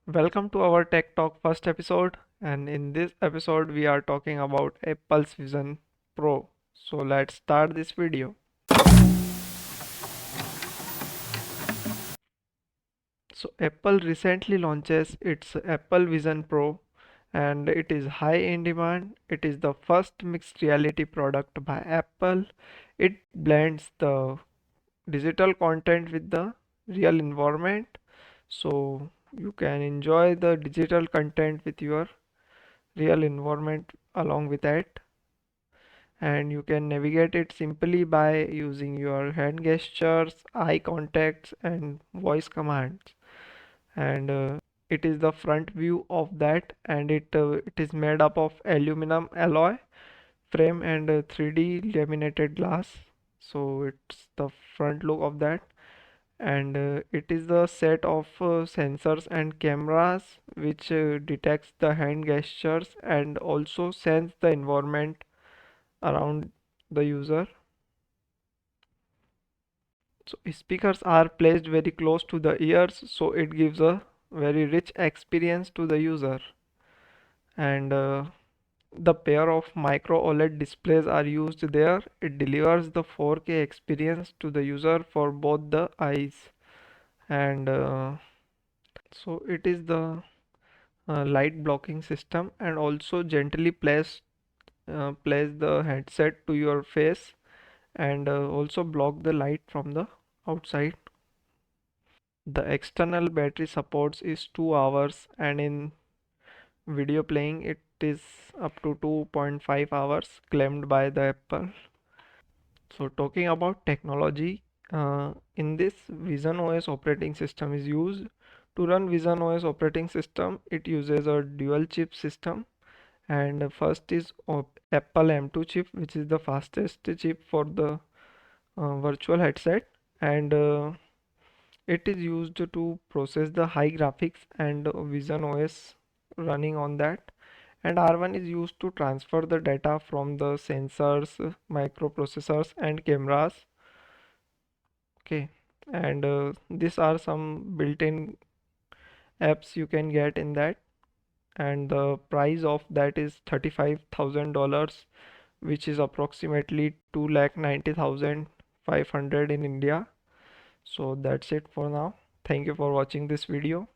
Welcome to our Tech Talk first episode, and in this episode, we are talking about Apple's Vision Pro. So, let's start this video. So, Apple recently launches its Apple Vision Pro, and it is high in demand. It is the first mixed reality product by Apple. It blends the digital content with the real environment, so you can enjoy the digital content with your real environment along with that, and you can navigate it simply by using your hand gestures, eye contacts, and voice commands. And it is the front view of that, and it is made up of aluminum alloy frame and 3D laminated glass. So it's the front look of that, and it is a set of sensors and cameras which detects the hand gestures and also sense the environment around the user. So speakers are placed very close to the ears, so it gives a very rich experience to the user. And the pair of micro OLED displays are used there. It delivers the 4K experience to the user for both the eyes. And so it is the light blocking system, and also gently place the headset to your face, and also block the light from the outside. The external battery supports is 2 hours, and in video playing it is up to 2.5 hours claimed by the Apple. So talking about technology, in this Vision OS operating system is used. To run Vision OS operating system, it uses a dual chip system, and first is Apple M2 chip, which is the fastest chip for the virtual headset, and it is used to process the high graphics and Vision OS running on that. And R1 is used to transfer the data from the sensors, microprocessors, and cameras. Okay, and these are some built-in apps you can get in that. And the price of that is $35,000, which is approximately 2,90,500 in India. So that's it for now. Thank you for watching this video.